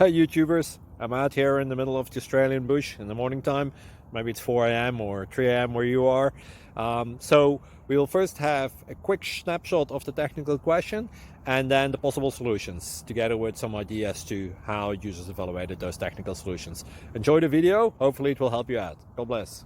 Hey YouTubers, I'm out here in the middle of the Australian bush in the morning time. Maybe it's 4 a.m. or 3 a.m. where you are. So we will first have a quick snapshot of the technical question and then the possible solutions, together with some ideas to how users evaluated those technical solutions. Enjoy the video, hopefully it will help you out. God bless.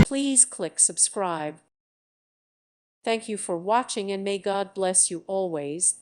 Please click subscribe. Thank you for watching and may God bless you always.